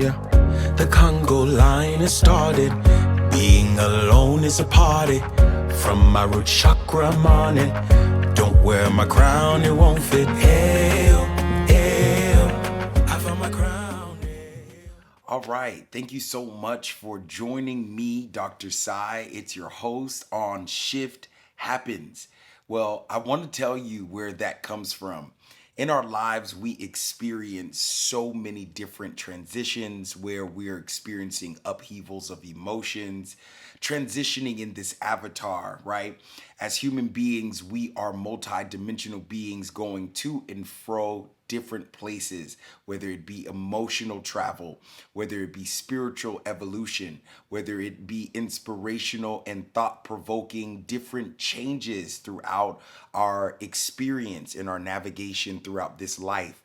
Yeah, the Congo line has started. Being alone is a party. From my root chakra, I'm on it. Don't wear my crown, it won't fit. Hail, hail, I found my crown. All right. Thank you so much for joining me, Dr. Sai. It's your host on Shift Happens. Well, I want to tell you where that comes from. In our lives, we experience so many different transitions where we're experiencing upheavals of emotions, transitioning in this avatar, right? As human beings, we are multidimensional beings going to and fro different places, whether it be emotional travel, whether it be spiritual evolution, whether it be inspirational and thought-provoking different changes throughout our experience and our navigation throughout this life.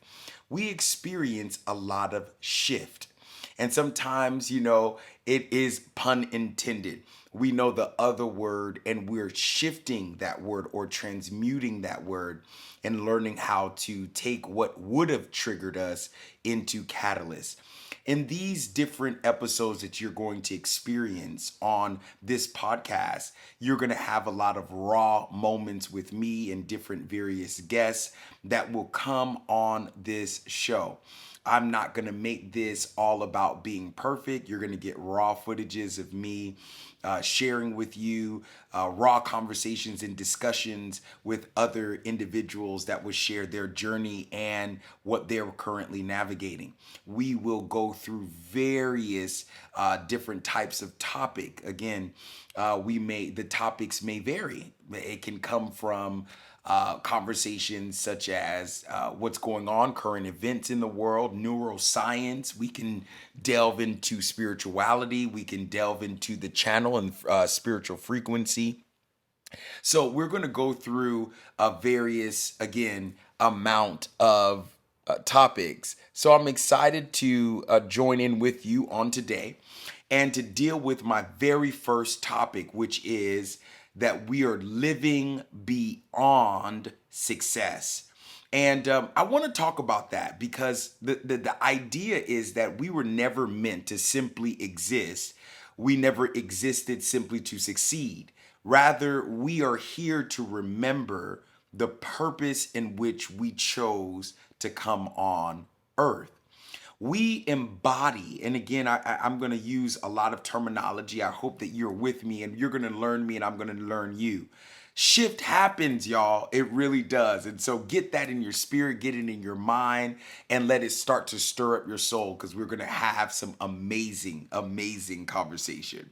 We experience a lot of shift. And sometimes, it is pun intended. We know the other word and we're shifting that word or transmuting that word and learning how to take what would have triggered us into catalyst. In these different episodes that you're going to experience on this podcast, you're going to have a lot of raw moments with me and different various guests that will come on this show. I'm not going to make this all about being perfect. You're going to get raw footages of me sharing with you raw conversations and discussions with other individuals that will share their journey and what they're currently navigating. We will go through various different types of topic. Again, the topics may vary. It can come from conversations such as what's going on, current events in the world, neuroscience. We can delve into spirituality. We can delve into the channel and spiritual frequency. So we're going to go through a various, again, amount of topics. So I'm excited to join in with you on today and to deal with my very first topic, which is that we are living beyond success. And I want to talk about that because the idea is that we were never meant to simply exist. We never existed simply to succeed. Rather, we are here to remember the purpose in which we chose to come on earth. We embody, and again, I'm going to use a lot of terminology. I hope that you're with me and you're going to learn me and I'm going to learn you. Shift happens, y'all. It really does. And so get that in your spirit, get it in your mind, and let it start to stir up your soul because we're going to have some amazing, amazing conversation.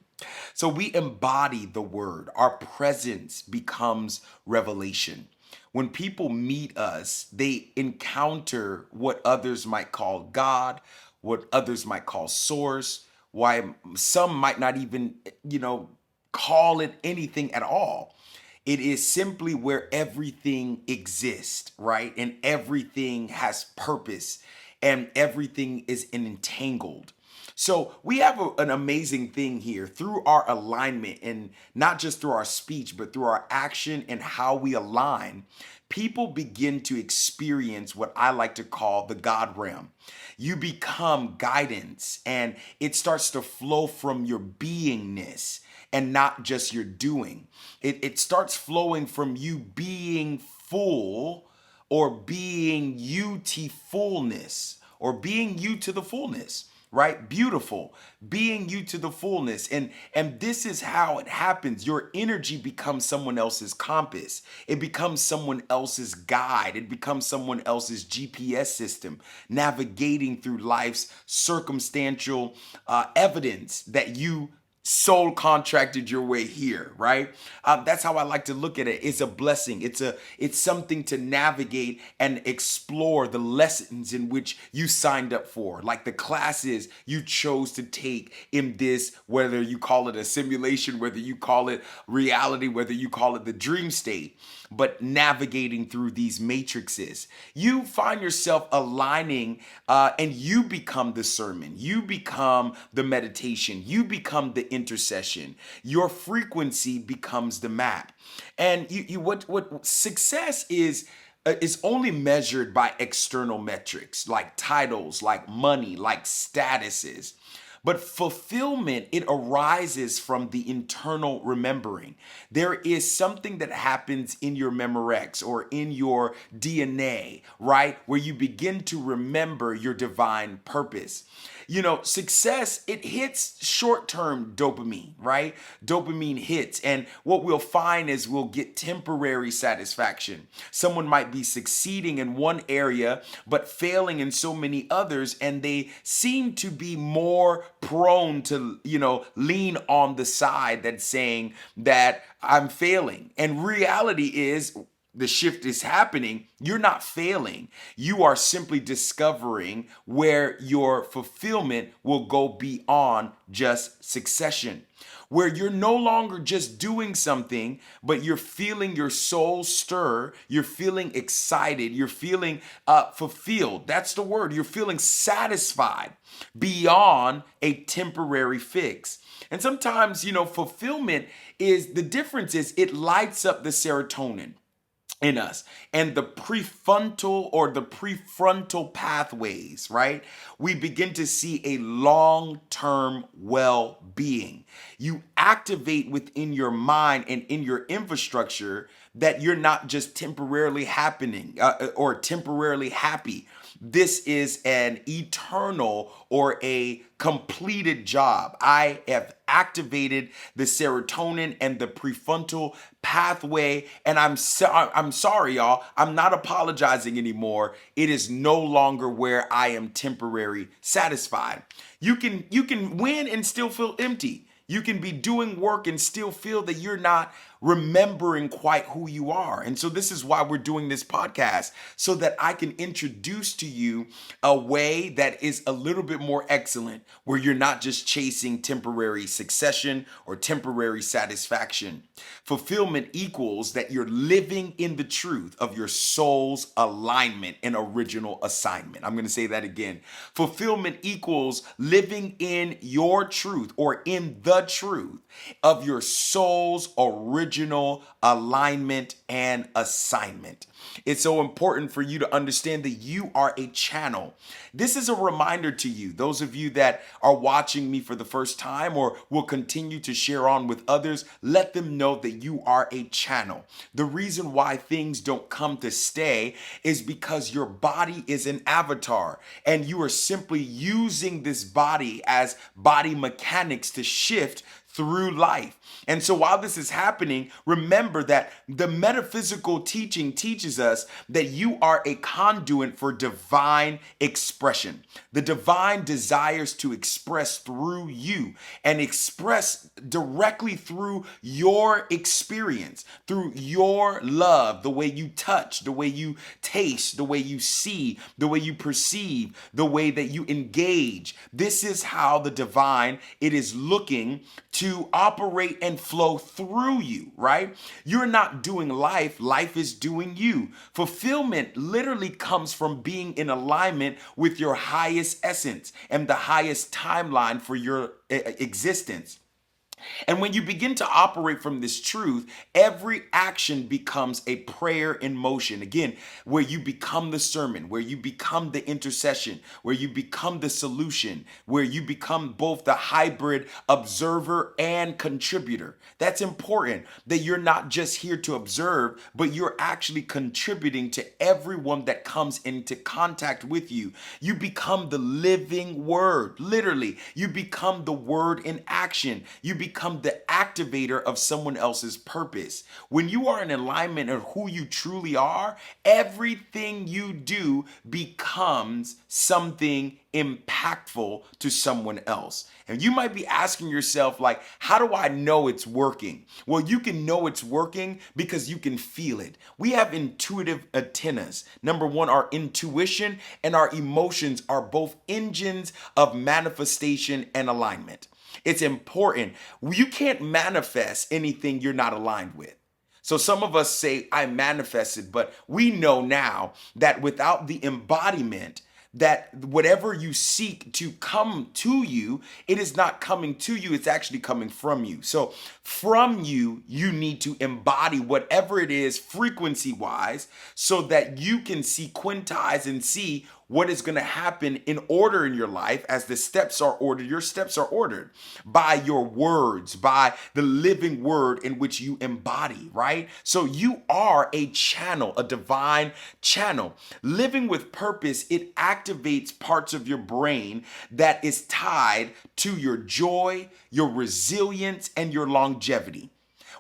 So we embody the word. Our presence becomes revelation. When people meet us, they encounter what others might call God, what others might call source, why some might not even, call it anything at all. It is simply where everything exists, right? And everything has purpose and everything is entangled. So we have an amazing thing here through our alignment, and not just through our speech, but through our action and how we align. People begin to experience what I like to call the God realm. You become guidance and it starts to flow from your beingness and not just your doing. It starts flowing from you being full or being you to fullness or being you to the fullness, right? Beautiful. Being you to the fullness. And this is how it happens. Your energy becomes someone else's compass. It becomes someone else's guide. It becomes someone else's GPS system, navigating through life's circumstantial evidence that you soul contracted your way here, right? That's how I like to look at it. It's a blessing. It's something to navigate and explore the lessons in which you signed up for, like the classes you chose to take in this, whether you call it a simulation, whether you call it reality, whether you call it the dream state, but navigating through these matrices. You find yourself aligning and you become the sermon. You become the meditation. You become the intercession. Your frequency becomes the map. And what success is is only measured by external metrics like titles, like money, like statuses. But fulfillment, it arises from the internal remembering. There is something that happens in your Memorex or in your DNA, right? Where you begin to remember your divine purpose. You know, success, it hits short-term dopamine, right? Dopamine hits. And what we'll find is we'll get temporary satisfaction. Someone might be succeeding in one area, but failing in so many others. And they seem to be more prone to, lean on the side that's saying that I'm failing. And reality is, the shift is happening, you're not failing. You are simply discovering where your fulfillment will go beyond just succession, where you're no longer just doing something, but you're feeling your soul stir. You're feeling excited. You're feeling fulfilled. That's the word. You're feeling satisfied beyond a temporary fix. And sometimes, fulfillment is, the difference is it lights up the serotonin in us and the prefrontal pathways, right? We begin to see a long-term well-being. You activate within your mind and in your infrastructure that you're not just temporarily happening or temporarily happy. This is an eternal or a completed job. I have activated the serotonin and the prefrontal pathway, and I'm sorry, y'all. I'm not apologizing anymore. It is no longer where I am temporarily satisfied. You can win and still feel empty. You can be doing work and still feel that you're not remembering quite who you are. And so this is why we're doing this podcast, so that I can introduce to you a way that is a little bit more excellent, where you're not just chasing temporary succession or temporary satisfaction. Fulfillment equals that you're living in the truth of your soul's alignment and original assignment. I'm going to say that again. Fulfillment equals living in your truth or in the truth of your soul's original alignment and assignment. It's so important for you to understand that you are a channel. This is a reminder to you, those of you that are watching me for the first time or will continue to share on with others, let them know that you are a channel. The reason why things don't come to stay is because your body is an avatar and you are simply using this body as body mechanics to shift through life. And so while this is happening, remember that the metaphysical teaching teaches us that you are a conduit for divine expression. The divine desires to express through you and express directly through your experience, through your love, the way you touch, the way you taste, the way you see, the way you perceive, the way that you engage. This is how the divine, it is looking to operate and flow through you, right? You're not doing life, life is doing you. Fulfillment literally comes from being in alignment with your highest essence and the highest timeline for your existence. And when you begin to operate from this truth, every action becomes a prayer in motion. Again, where you become the sermon, where you become the intercession, where you become the solution, where you become both the hybrid observer and contributor. That's important, that you're not just here to observe, but you're actually contributing to everyone that comes into contact with you. You become the living word, literally. You become the word in action. You become the activator of someone else's purpose. When you are in alignment of who you truly are, everything you do becomes something impactful to someone else. And you might be asking yourself, like, how do I know it's working? Well, you can know it's working because you can feel it. We have intuitive antennas. Number one, our intuition and our emotions are both engines of manifestation and alignment. It's important. You can't manifest anything you're not aligned with. So some of us say, I manifested, but we know now that without the embodiment, that whatever you seek to come to you, it is not coming to you, it's actually coming from you. So from you, you need to embody whatever it is frequency wise so that you can sequentize and see what is going to happen in order in your life. As the steps are ordered, your steps are ordered by your words, by the living word in which you embody, right? So you are a channel, a divine channel. Living with purpose, it activates parts of your brain that is tied to your joy, your resilience, and your longevity.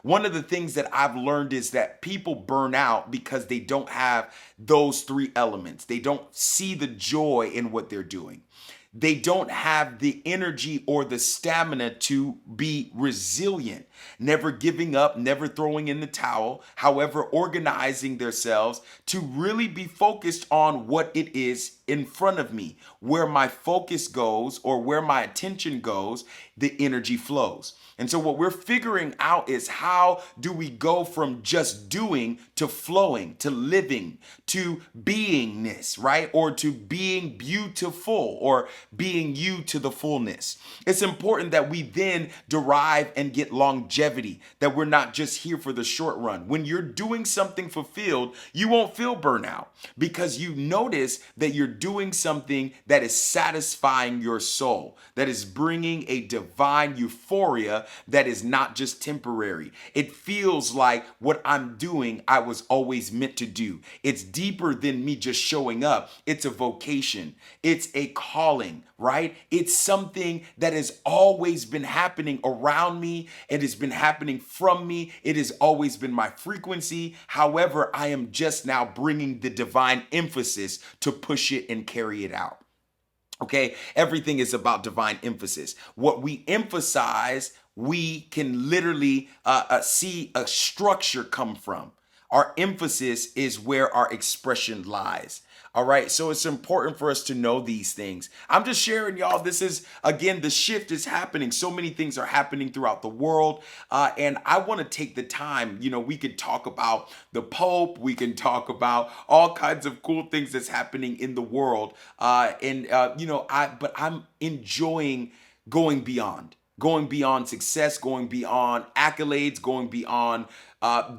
One of the things that I've learned is that people burn out because they don't have those three elements. They don't see the joy in what they're doing. They don't have the energy or the stamina to be resilient, never giving up, never throwing in the towel, however, organizing themselves to really be focused on what it is in front of me. Where my focus goes or where my attention goes, the energy flows. And so what we're figuring out is, how do we go from just doing to flowing, to living, to beingness, right? Or to being beautiful, or being you to the fullness. It's important that we then derive and get longevity, that we're not just here for the short run. When you're doing something fulfilled, you won't feel burnout because you notice that you're doing something that is satisfying your soul, that is bringing a divine euphoria that is not just temporary. It feels like what I'm doing, I was always meant to do. It's deeper than me just showing up. It's a vocation. It's a calling, right? It's something that has always been happening around me. It has been happening from me. It has always been my frequency. However, I am just now bringing the divine emphasis to push it and carry it out. Okay, everything is about divine emphasis. What we emphasize, we can literally see a structure come from. Our emphasis is where our expression lies. All right, so it's important for us to know these things. I'm just sharing, y'all. This is, again, the shift is happening. So many things are happening throughout the world. And I want to take the time, we could talk about the Pope. We can talk about all kinds of cool things that's happening in the world. But I'm enjoying going beyond success, going beyond accolades, going beyond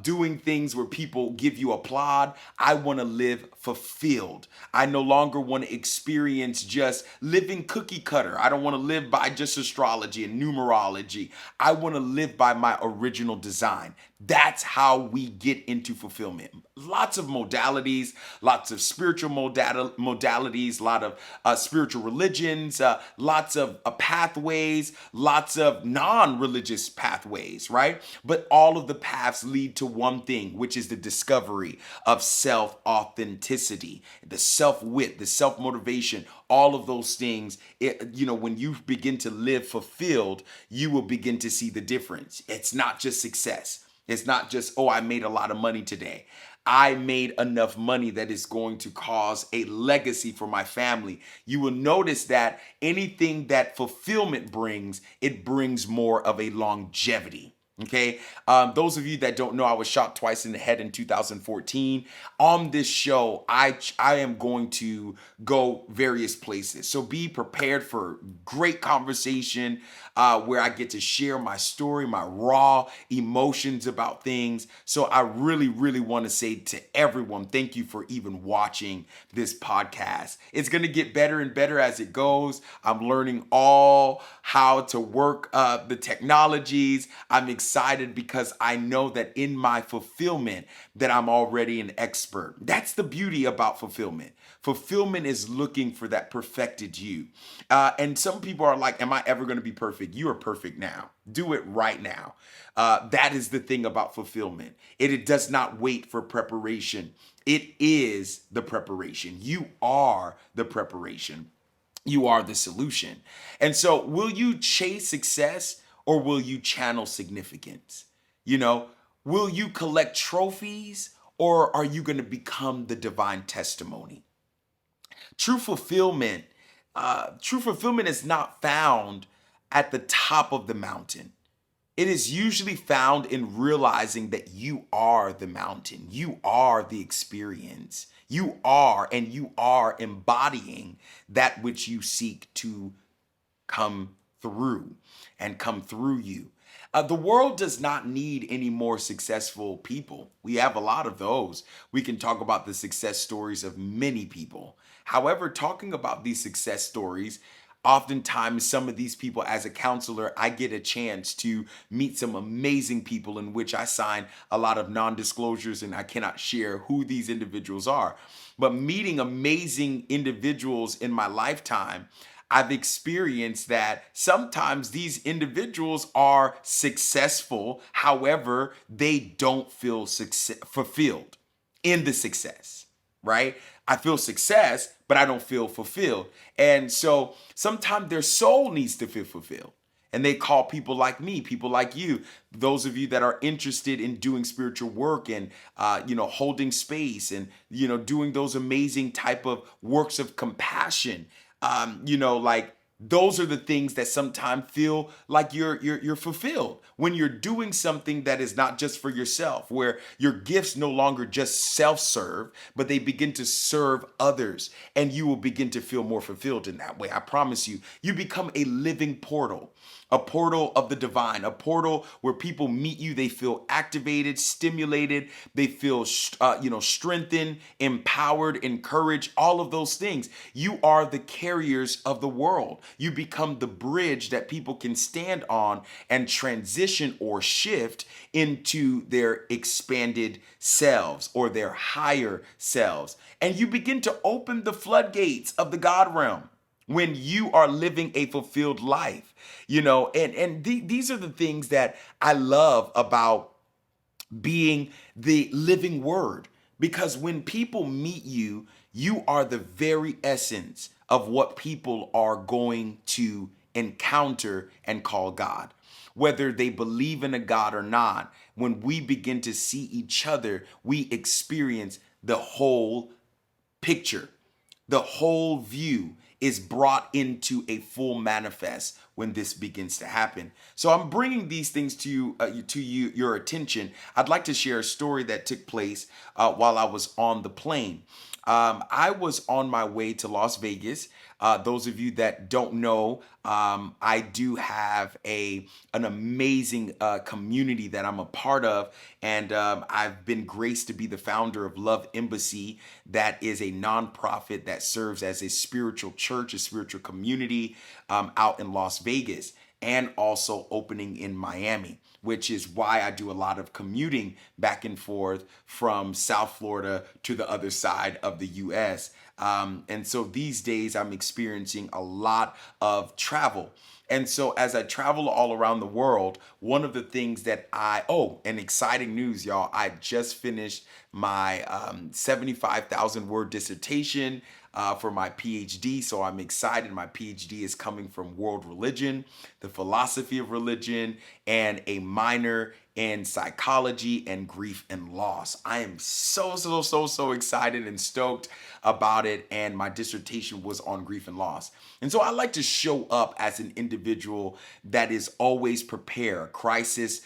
doing things where people give you applaud. I want to live fulfilled. I no longer want to experience just living cookie cutter. I don't want to live by just astrology and numerology. I want to live by my original design. That's how we get into fulfillment. Lots of modalities, lots of spiritual modalities, a lot of spiritual religions, lots of pathways, lots of non-religious pathways, right? But all of the paths lead to one thing, which is the discovery of self-authenticity, the self-wit, the self-motivation, all of those things. When you begin to live fulfilled, you will begin to see the difference. It's not just success. It's not just, oh, I made a lot of money today. I made enough money that is going to cause a legacy for my family. You will notice that anything that fulfillment brings, it brings more of a longevity. Okay. Those of you that don't know, I was shot twice in the head in 2014. On this show, I am going to go various places. So be prepared for great conversation where I get to share my story, my raw emotions about things. So I really, really want to say to everyone, thank you for even watching this podcast. It's going to get better and better as it goes. I'm learning all how to work the technologies. I'm excited because I know that in my fulfillment that I'm already an expert. That's the beauty about fulfillment. Fulfillment is looking for that perfected you. And some people are like, am I ever going to be perfect? You are perfect now. Do it right now. That is the thing about fulfillment. It does not wait for preparation. It is the preparation. You are the preparation. You are the solution. And so will you chase success or will you channel significance? Will you collect trophies or are you going to become the divine testimony? True fulfillment is not found at the top of the mountain. It is usually found in realizing that you are the mountain. You are the experience. You are, and you are embodying that which you seek to come through and come through you. The world does not need any more successful people. We have a lot of those. We can talk about the success stories of many people. However, talking about these success stories, oftentimes some of these people, as a counselor, I get a chance to meet some amazing people in which I sign a lot of non-disclosures, and I cannot share who these individuals are. But meeting amazing individuals in my lifetime, I've experienced that sometimes these individuals are successful. However, they don't feel fulfilled in the success, right? I feel success, but I don't feel fulfilled. And so sometimes their soul needs to feel fulfilled. And they call people like me, people like you, those of you that are interested in doing spiritual work and, holding space and, doing those amazing type of works of compassion. Like those are the things that sometimes feel like you're fulfilled when you're doing something that is not just for yourself, where your gifts no longer just self-serve, but they begin to serve others, and you will begin to feel more fulfilled in that way. I promise you, you become a living portal. A portal of the divine, a portal where people meet you. They feel activated, stimulated. They feel, strengthened, empowered, encouraged, all of those things. You are the carriers of the world. You become the bridge that people can stand on and transition or shift into their expanded selves or their higher selves. And you begin to open the floodgates of the God realm when you are living a fulfilled life, these are the things that I love about being the living word, because when people meet you, you are the very essence of what people are going to encounter and call God. Whether they believe in a God or not, when we begin to see each other, we experience the whole picture. The whole view is brought into a full manifest when this begins to happen. So I'm bringing these things to your attention. I'd like to share a story that took place while I was on the plane. I was on my way to Las Vegas. Those of you that don't know, I do have an amazing community that I'm a part of, and I've been graced to be the founder of Love Embassy. That is a nonprofit that serves as a spiritual church, a spiritual community out in Las Vegas, and also opening in Miami, which is why I do a lot of commuting back and forth from South Florida to the other side of the US. And so these days I'm experiencing a lot of travel. And so as I travel all around the world, one of the things that and exciting news, y'all, I just finished my 75,000 word dissertation for my PhD. So I'm excited. My PhD is coming from world religion, the philosophy of religion, and a minor in psychology and grief and loss. I am so excited and stoked about it. And my dissertation was on grief and loss. And so I like to show up as an individual that is always prepared, crisis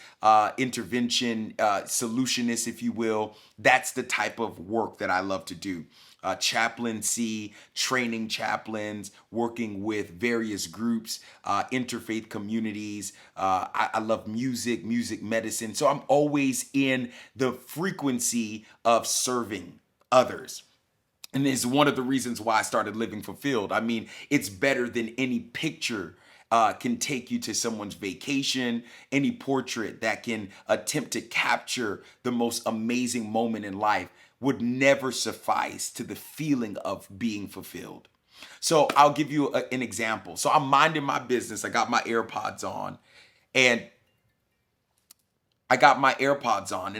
intervention, solutionist, if you will. That's the type of work that I love to do. Chaplaincy, training chaplains, working with various groups, interfaith communities. I love music medicine. So I'm always in the frequency of serving others. And it's one of the reasons why I started living fulfilled. I mean, it's better than any picture can take you to someone's vacation, any portrait that can attempt to capture the most amazing moment in life would never suffice to the feeling of being fulfilled. So I'll give you an example. So I'm minding my business. I got my AirPods on, and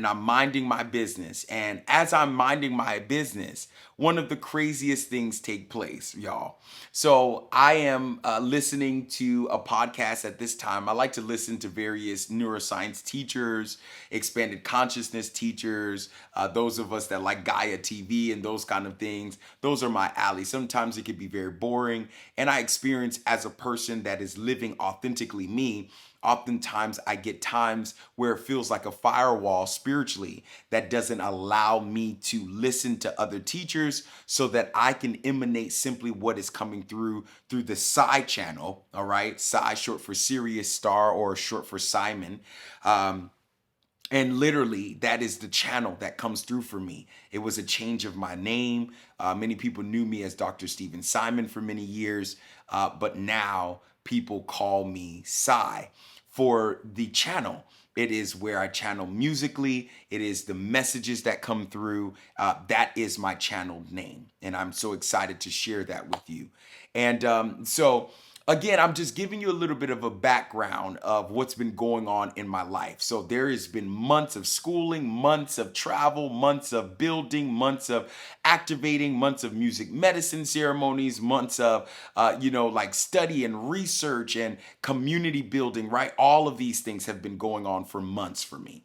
I'm minding my business. And as I'm minding my business, one of the craziest things take place, y'all. So I am listening to a podcast at this time. I like to listen to various neuroscience teachers, expanded consciousness teachers, those of us that like Gaia TV and those kind of things. Those are my alley. Sometimes it can be very boring. And I experience, as a person that is living authentically me, oftentimes I get times where it feels like a firewall spiritually that doesn't allow me to listen to other teachers so that I can emanate simply what is coming through the Psi channel. All right, Psi short for Sirius Star or short for Simon. And literally, that is the channel that comes through for me. It was a change of my name. Many people knew me as Dr. Stephen Simon for many years, but now people call me Psy for the channel. It is where I channel musically. It is the messages that come through. That is my channeled name. And I'm so excited to share that with you. And so, again, I'm just giving you a little bit of a background of what's been going on in my life. So there has been months of schooling, months of travel, months of building, months of activating, months of music medicine ceremonies, months of, like study and research and community building, right? All of these things have been going on for months for me.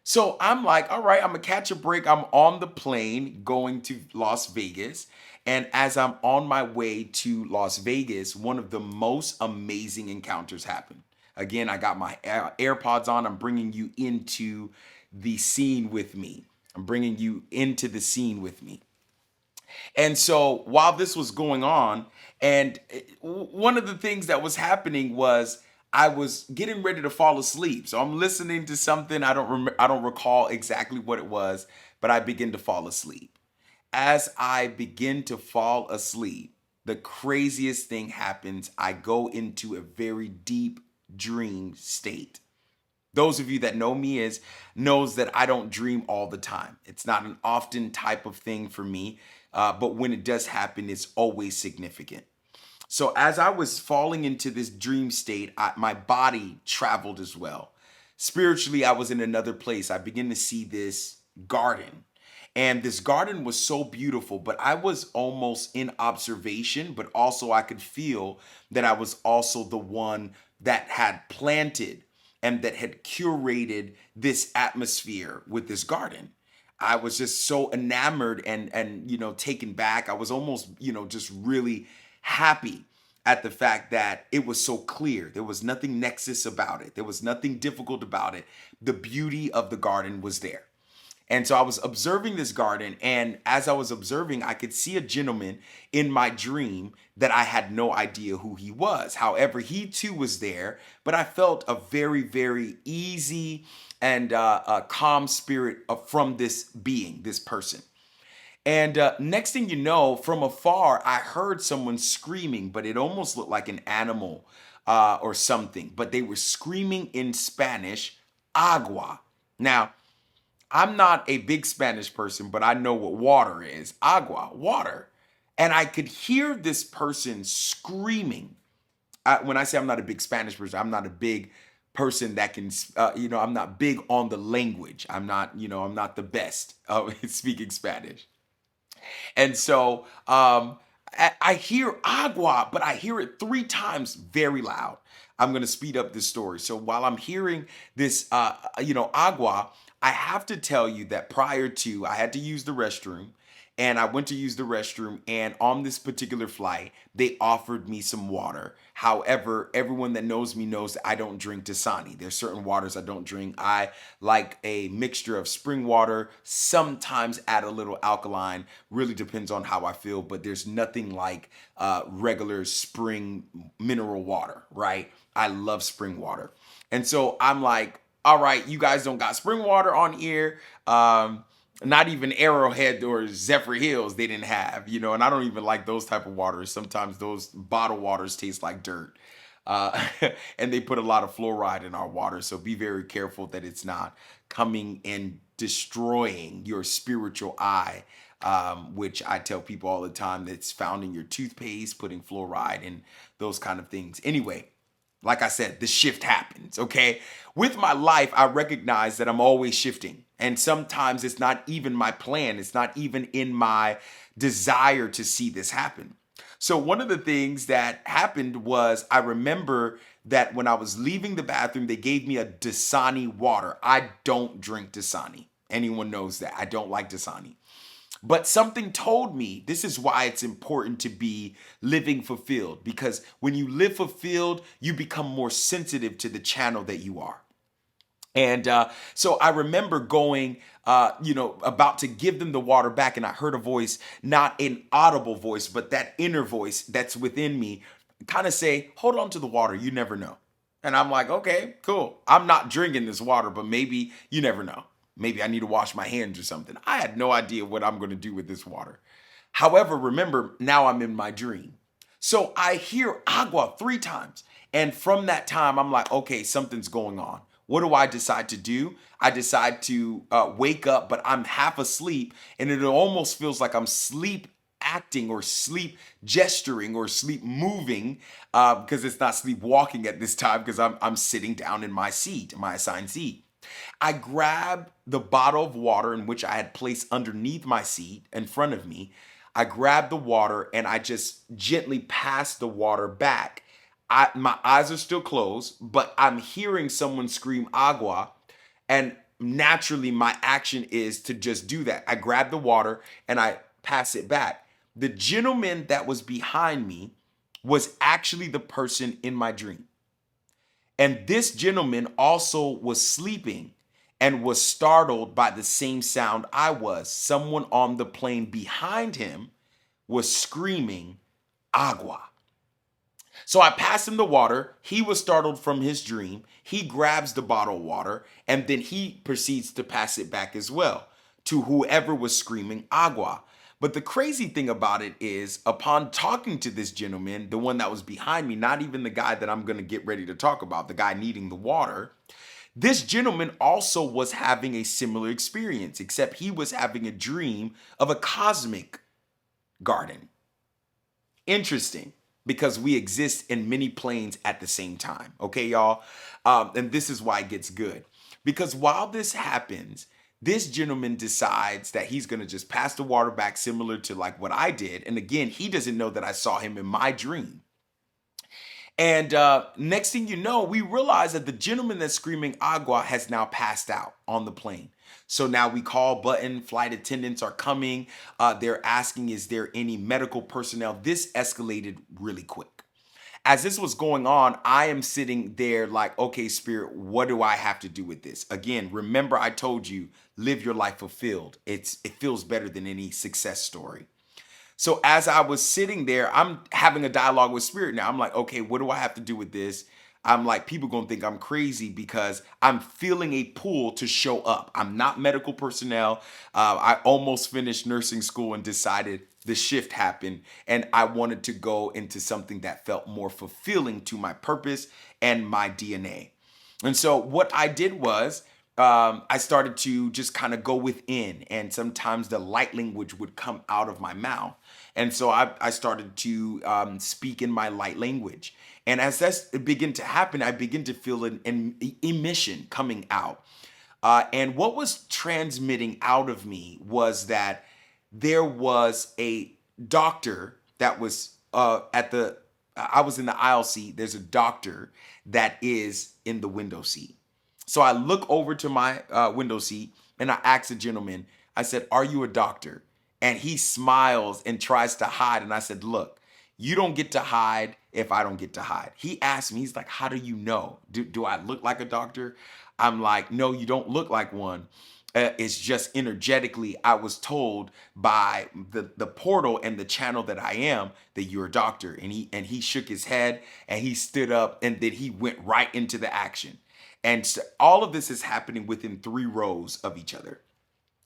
So I'm like, all right, I'm gonna catch a break. I'm on the plane going to Las Vegas. And as I'm on my way to Las Vegas, one of the most amazing encounters happened. Again, I got my AirPods on. I'm bringing you into the scene with me. I'm bringing you into the scene with me. And so while this was going on, and one of the things that was happening was I was getting ready to fall asleep. So I'm listening to something. I don't recall exactly what it was, but I begin to fall asleep. As I begin to fall asleep, the craziest thing happens. I go into a very deep dream state. Those of you that know me knows that I don't dream all the time. It's not an often type of thing for me, but when it does happen, it's always significant. So as I was falling into this dream state, my body traveled as well. Spiritually, I was in another place. I began to see this garden. And this garden was so beautiful, but I was almost in observation, but also I could feel that I was also the one that had planted and that had curated this atmosphere with this garden. I was just so enamored and taken back. I was almost, just really happy at the fact that it was so clear. There was nothing nexus about it. There was nothing difficult about it. The beauty of the garden was there. And so I was observing this garden, and as I was observing, I could see a gentleman in my dream that I had no idea who he was. However, he too was there, but I felt a very, very easy and a calm spirit from this being, this person. And next thing you know, from afar, I heard someone screaming, but it almost looked like an animal or something. But they were screaming in Spanish, agua. Now, I'm not a big Spanish person, but I know what water is. Agua, water. And I could hear this person screaming. When I say I'm not a big Spanish person, I'm not a big person that can, I'm not big on the language. I'm not the best of speaking Spanish. And so I hear agua, but I hear it 3 times very loud. I'm going to speed up this story. So while I'm hearing this, agua, I have to tell you that prior to, I had to use the restroom. And I went to use the restroom, and on this particular flight, they offered me some water. However, everyone that knows me knows that I don't drink Dasani. There's certain waters I don't drink. I like a mixture of spring water, sometimes add a little alkaline, really depends on how I feel, but there's nothing like regular spring mineral water, right? I love spring water. And so I'm like, all right, you guys don't got spring water on here. Not even Arrowhead or Zephyr Hills they didn't have, and I don't even like those type of waters. Sometimes those bottled waters taste like dirt. And they put a lot of fluoride in our water. So be very careful that it's not coming and destroying your spiritual eye, which I tell people all the time that's found in your toothpaste, putting fluoride and those kind of things. Anyway, like I said, the shift happens, okay? With my life, I recognize that I'm always shifting. And sometimes it's not even my plan. It's not even in my desire to see this happen. So one of the things that happened was I remember that when I was leaving the bathroom, they gave me a Dasani water. I don't drink Dasani. Anyone knows that. I don't like Dasani. But something told me this is why it's important to be living fulfilled, because when you live fulfilled, you become more sensitive to the channel that you are. And so I remember going, about to give them the water back, and I heard a voice, not an audible voice, but that inner voice that's within me, kind of say, hold on to the water, you never know. And I'm like, okay, cool. I'm not drinking this water, but maybe you never know. Maybe I need to wash my hands or something. I had no idea what I'm going to do with this water. However, remember, now I'm in my dream. So I hear agua 3 times. And from that time, I'm like, okay, something's going on. What do I decide to do? I decide to wake up, but I'm half asleep. And it almost feels like I'm sleep acting or sleep gesturing or sleep moving, because it's not sleep walking at this time, because I'm sitting down in my seat, my assigned seat. I grabbed the bottle of water in which I had placed underneath my seat in front of me. I grabbed the water and I just gently passed the water back. My eyes are still closed, but I'm hearing someone scream agua, and naturally my action is to just do that. I grab the water and I pass it back. The gentleman that was behind me was actually the person in my dream. And this gentleman also was sleeping and was startled by the same sound I was. Someone on the plane behind him was screaming, agua. So I passed him the water. He was startled from his dream. He grabs the bottle of water and then he proceeds to pass it back as well to whoever was screaming agua. But the crazy thing about it is, upon talking to this gentleman, the one that was behind me, not even the guy that I'm going to get ready to talk about, the guy needing the water, this gentleman also was having a similar experience, except he was having a dream of a cosmic garden. Interesting, because we exist in many planes at the same time. Okay, y'all? And this is why it gets good. Because while this happens, this gentleman decides that he's going to just pass the water back, similar to like what I did. And again, he doesn't know that I saw him in my dream. And next thing you know, we realize that the gentleman that's screaming agua has now passed out on the plane. So now we call button, flight attendants are coming. They're asking, is there any medical personnel? This escalated really quick. As this was going on, I am sitting there like, okay, Spirit, what do I have to do with this? Again, remember I told you, live your life fulfilled. It feels better than any success story. So as I was sitting there, I'm having a dialogue with Spirit now. I'm like, okay, what do I have to do with this? I'm like, people gonna think I'm crazy because I'm feeling a pull to show up. I'm not medical personnel. I almost finished nursing school and decided the shift happened, and I wanted to go into something that felt more fulfilling to my purpose and my DNA. And so what I did was, I started to just kind of go within, and sometimes the light language would come out of my mouth. And so I started to speak in my light language. And as that began to happen, I began to feel an emission coming out. And what was transmitting out of me was that there was a doctor that was I was in the aisle seat. There's a doctor that is in the window seat. So I look over to my window seat and I ask the gentleman, I said, are you a doctor? And he smiles and tries to hide. And I said, look, you don't get to hide if I don't get to hide. He asked me, he's like, how do you know? Do I look like a doctor? I'm like, no, you don't look like one. It's just energetically, I was told by the portal and the channel that I am that you're a doctor. And he shook his head and he stood up and then he went right into the action. And so all of this is happening within 3 rows of each other.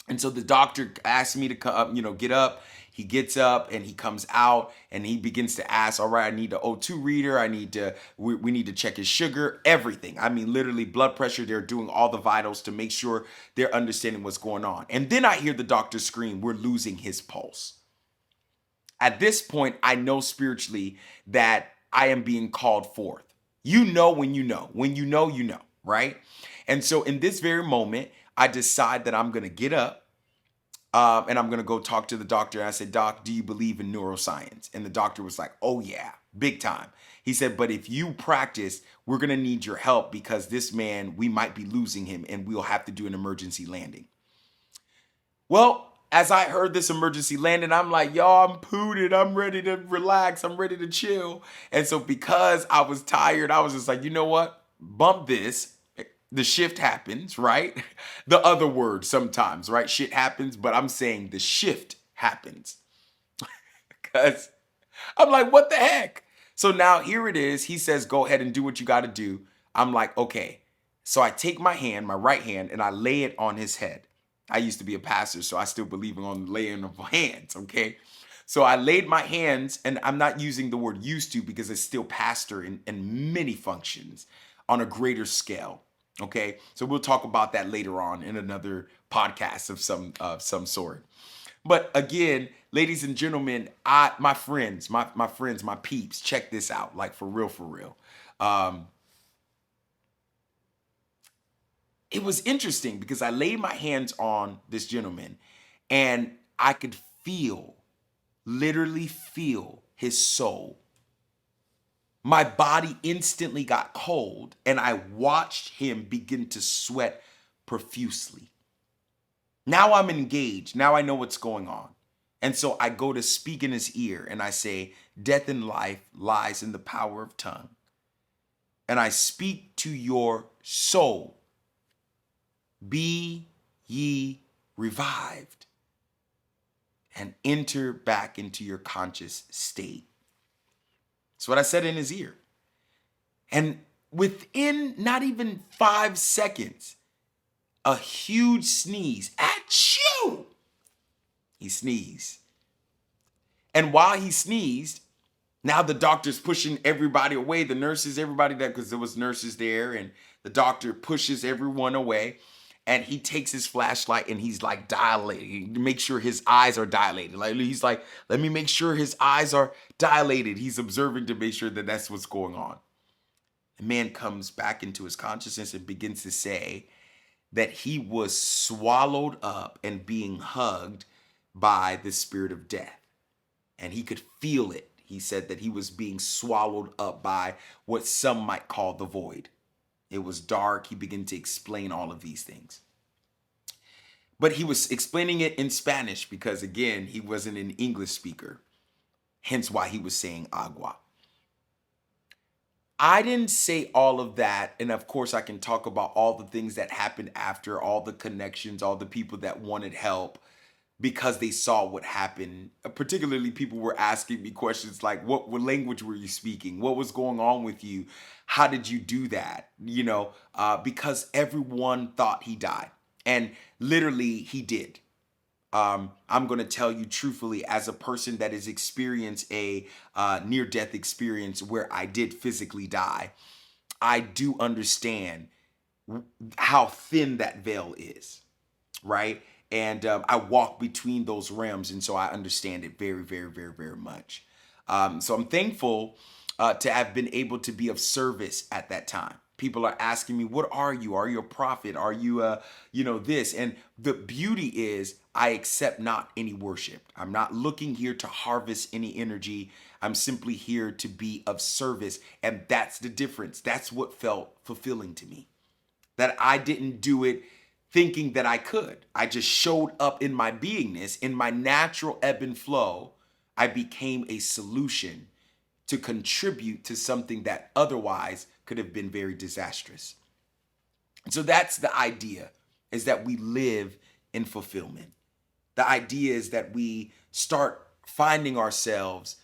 And so the doctor asked me to come, get up. He gets up and he comes out and he begins to ask, all right, I need the O2 reader. We need to check his sugar, everything. I mean, literally blood pressure. They're doing all the vitals to make sure they're understanding what's going on. And then I hear the doctor scream, we're losing his pulse. At this point, I know spiritually that I am being called forth. You know when you know. When you know, right? And so in this very moment, I decide that I'm going to get up and I'm going to go talk to the doctor. And I said, Doc, do you believe in neuroscience? And the doctor was like, oh, yeah, big time. He said, but if you practice, we're going to need your help because this man, we might be losing him and we'll have to do an emergency landing. Well, as I heard this emergency landing, I'm like, y'all, I'm pooted. I'm ready to relax. I'm ready to chill. And so because I was tired, I was just like, you know what? Bump this. The shift happens, right? The other word sometimes, right? Shit happens, but I'm saying the shift happens. Because I'm like, what the heck? So now here it is. He says, go ahead and do what you got to do. I'm like, okay. So I take my hand, my right hand, and I lay it on his head. I used to be a pastor, so I still believe in laying of hands, okay? So I laid my hands, and I'm not using the word used to because it's still pastor in many functions on a greater scale, okay? So we'll talk about that later on in another podcast of some sort. But again, ladies and gentlemen, my friends, my peeps, check this out, like for real, for real. It was interesting because I laid my hands on this gentleman and I could feel, literally feel his soul. My body instantly got cold and I watched him begin to sweat profusely. Now I'm engaged. Now I know what's going on. And so I go to speak in his ear and I say, death and life lies in the power of tongue. And I speak to your soul. Be ye revived and enter back into your conscious state. That's what I said in his ear. And within not even 5 seconds, a huge sneeze, achoo! He sneezed. And while he sneezed, now the doctor's pushing everybody away, the nurses, everybody there, because there was nurses there, and the doctor pushes everyone away. And he takes his flashlight and he's like dilating to make sure his eyes are dilated. Like he's like, let me make sure his eyes are dilated. He's observing to make sure that that's what's going on. The man comes back into his consciousness and begins to say that he was swallowed up and being hugged by the spirit of death. And he could feel it. He said that he was being swallowed up by what some might call the void. It was dark. He began to explain all of these things. But he was explaining it in Spanish because, again, he wasn't an English speaker. Hence why he was saying agua. I didn't say all of that. And of course, I can talk about all the things that happened after, all the connections, all the people that wanted help because they saw what happened. Particularly, people were asking me questions like, what language were you speaking? What was going on with you? How did you do that? Because everyone thought he died. And literally, he did. I'm going to tell you truthfully, as a person that has experienced a near-death experience where I did physically die, I do understand how thin that veil is, right? And I walk between those realms, and so I understand it very, very, very, very much. So I'm thankful to have been able to be of service at that time. People are asking me, what are you? Are you a prophet? Are you, this? And the beauty is I accept not any worship. I'm not looking here to harvest any energy. I'm simply here to be of service. And that's the difference. That's what felt fulfilling to me. That I didn't do it thinking that I could. I just showed up in my beingness, in my natural ebb and flow. I became a solution to contribute to something that otherwise could have been very disastrous. So that's the idea, is that we live in fulfillment. The idea is that we start finding ourselves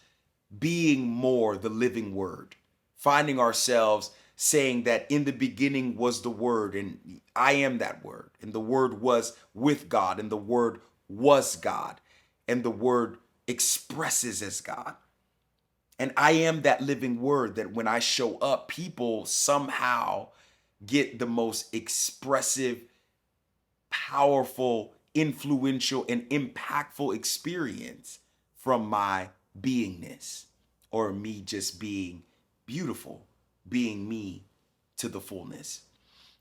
being more the living word, finding ourselves saying that in the beginning was the word, and I am that word, and the word was with God, and the word was God, and the word expresses as God. And I am that living word that when I show up, people somehow get the most expressive, powerful, influential, and impactful experience from my beingness, or me just being beautiful, being me to the fullness.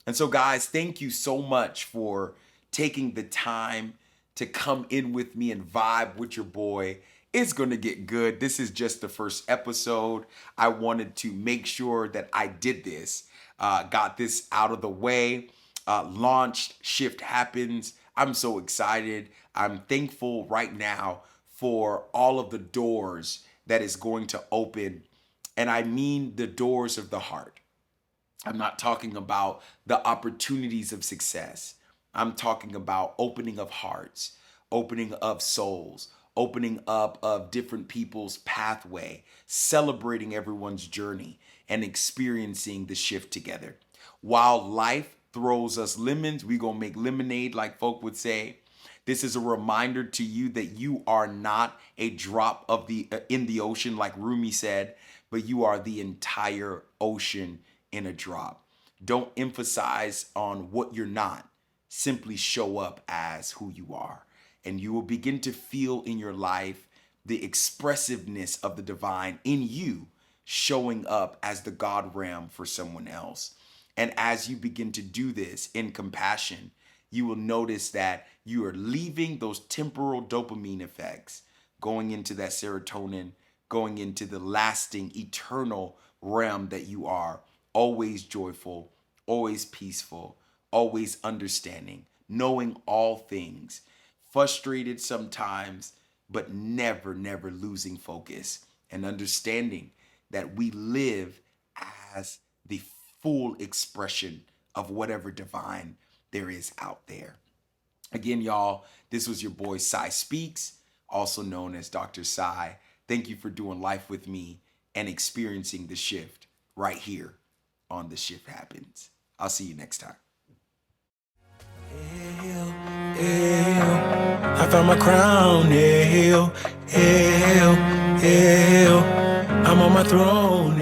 And so, guys, thank you so much for taking the time to come in with me and vibe with your boy. It's going to get good. This is just the first episode. I wanted to make sure that I did this, got this out of the way, launched Shift Happens. I'm so excited. I'm thankful right now for all of the doors that is going to open. And I mean the doors of the heart. I'm not talking about the opportunities of success. I'm talking about opening of hearts, opening of souls, opening up of different people's pathway, celebrating everyone's journey, and experiencing the shift together. While life throws us lemons, we gonna make lemonade, like folk would say. This is a reminder to you that you are not a drop of the in the ocean, like Rumi said, but you are the entire ocean in a drop. Don't emphasize on what you're not. Simply show up as who you are, and you will begin to feel in your life the expressiveness of the divine in you showing up as the God realm for someone else. And as you begin to do this in compassion, you will notice that you are leaving those temporal dopamine effects, going into that serotonin, going into the lasting, eternal realm that you are, always joyful, always peaceful, always understanding, knowing all things, frustrated sometimes, but never, never losing focus and understanding that we live as the full expression of whatever divine there is out there. Again, y'all, this was your boy Sai Speaks, also known as Dr. Sai. Thank you for doing life with me and experiencing the shift right here on The Shift Happens. I'll see you next time. I found my crown, I'm on my throne,